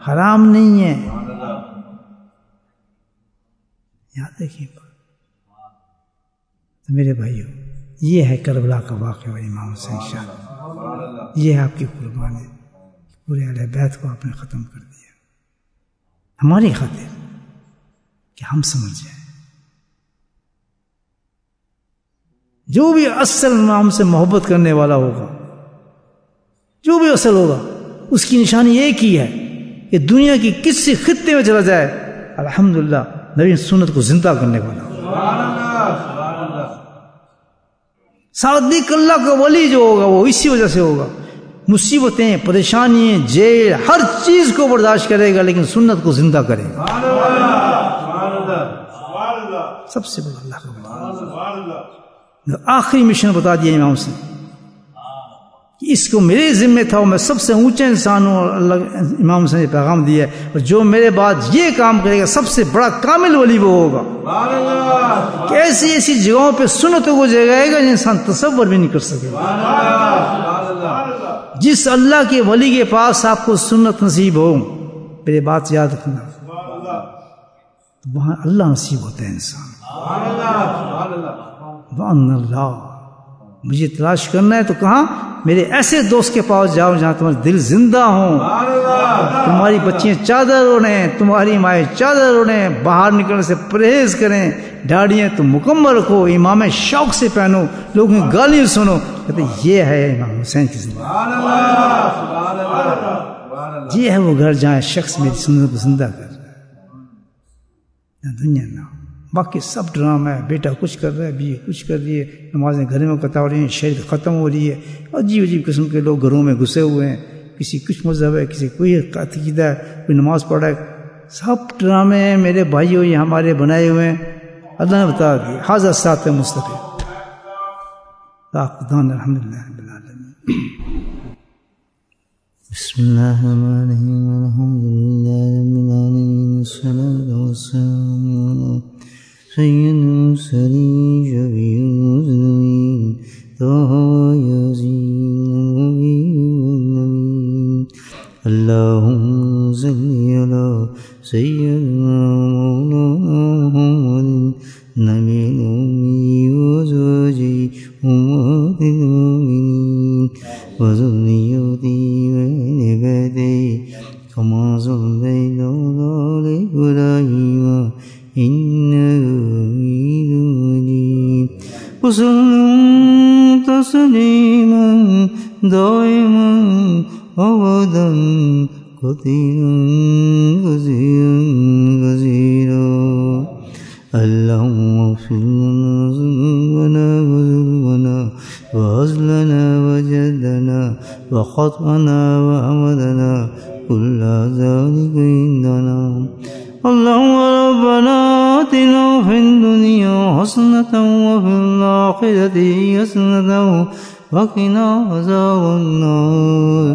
حرام نہیں ہے. یاد رکھیے تو میرے بھائیو، یہ ہے کربلا کا واقعہ امام حسین شاہ، یہ ہے آپ کی قربانی. پورے اہل بیت کو آپ نے ختم کر دیا ہماری خاطر کہ ہم سمجھ جائیں. جو بھی اصل امام سے محبت کرنے والا ہوگا، جو بھی اصل ہوگا، اس کی نشانی ایک ہی ہے کہ دنیا کی کسی خطے میں چلا جائے الحمدللہ نبی سنت کو زندہ کرنے والا. صادق اللہ کا ولی جو ہوگا وہ اسی وجہ سے ہوگا. مصیبتیں، پریشانیاں، جیل، ہر چیز کو برداشت کرے گا لیکن سنت کو زندہ کرے گا. سب سے بڑا اللہ کا ولی. آخری مشن بتا دیا امام سے کہ اس کو میرے ذمہ تھا، میں سب سے اونچا انسان ہوں، اور اللہ امام سے پیغام دیا ہے، اور جو میرے بعد یہ کام کرے گا سب سے بڑا کامل ولی وہ ہوگا. کہ ایسی ایسی جگہوں پہ سنتوں کو جگائے گا جو انسان تصور بھی نہیں کر سکے. جس اللہ کے ولی کے پاس آپ کو سنت نصیب ہو، میرے بات یاد رکھنا، وہاں اللہ نصیب ہوتا ہے انسان. وَأَنَّ اللَّهَ، مجھے تلاش کرنا ہے تو کہاں؟ میرے ایسے دوست کے پاس جاؤ جہاں تمہارے دل زندہ ہوں، تمہاری بچیاں چادر اوڑھیں، تمہاری مائیں چادر اوڑھیں، باہر نکلنے سے پرہیز کریں، داڑیاں تم مکمل رکھو، امام شوق سے پہنو، لوگوں کی گالیاں سنو. کہتے یہ ہے امام حسین کی زندگی، یہ ہے وہ گھر جہاں شخص میری سنت کو زندہ کر رہا ہے، دنیا نہ. باقی سب ڈرامہ ہے، بیٹا کچھ کر رہا ہے، بیوی کچھ کر رہی ہے، نمازیں گھر میں قطع ہو رہی ہیں، شریعت ختم ہو رہی ہے، عجیب عجیب قسم کے لوگ گھروں میں گھسے ہوئے ہیں، کسی کچھ مذہب ہے، کسی کوئی عقیدہ ہے، کوئی نماز پڑھ رہا ہے. سب ڈرامے ہیں میرے بھائیوں، یہ ہمارے بنائے ہوئے ہیں. اللہ نے بتا دیا حاضر صراط مستقیم. الحمدللہ رب العالمین. بسم اللہ الرحمن الرحیم، الحمدللہ رب العالمین، والصلاة والسلام علی سید المرسلین شفیع المذنبین طه یاسین النبی والنبیین. اللہم صلی علی سیدنا مولانا محمد نبی الأمی وزوجی امہات المؤمنین وذریتی وآل بیتہ کما صلیت علی ابراہیم انک حمید مجید. وسلم تسلیما دائما ابدا کثیرا کثیرا کثیرا. اللهم اغفر لنا ذنوبنا وذنوبنا وهزلنا وجدنا وخطأنا وعمدنا كل ذلك عندنا. اللهم ربنا آتنا في الدنيا حسنة وفي الآخرة حسنة وقنا عذاب النار،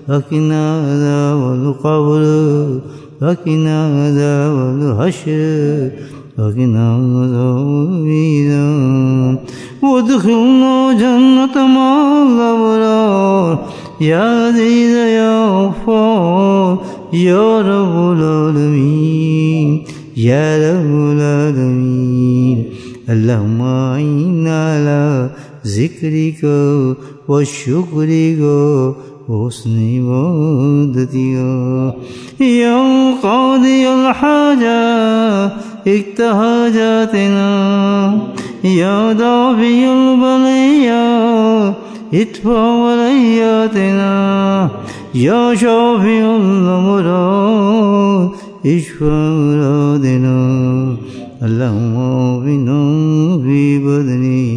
وقنا عذاب القبر، وقنا عذاب الحشر، وقنا عذاب الميزان، وادخلنا جنة مع الأبرار يا عزيز يا غفار يا رب العالمين يا رب العالمين. اللهم أعنا على ذكرك وشكرك وحسن عبادتك. يا قاضي الحاجات اقض حاجاتنا، يا دافع البليات ادفع بلياتنا، يا شافي الأمراض اشفى مرادنا. اللهم عافنا في بدني،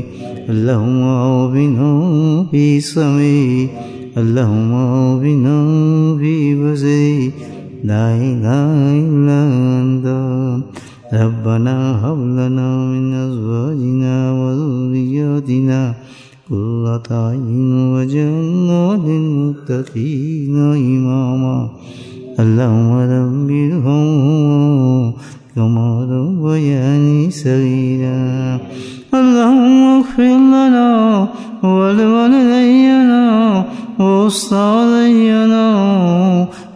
اللهم عافنا في سمعي، اللهم عافنا في بصري، لا إله إلا أنت. ربنا هب لنا من أزواجنا وذرياتنا قرة أعين واجعلنا للمتقين إماما اللهم رب ارحمهما كما ربياني صغيرا اللهم اغفر لنا ولوالدينا وأستاذينا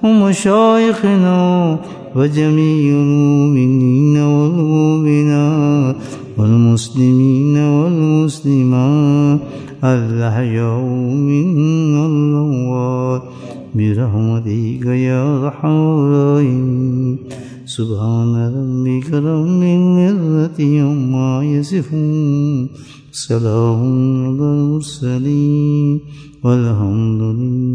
ومشايخنا وجميع المؤمنين والمؤمنات والمسلمين والمسلمات الأحياء منهم والأموات برحمتك يا أرحم الراحمين سبحان ربك رب العزة عما يصفون سلام على المرسلين والحمد لله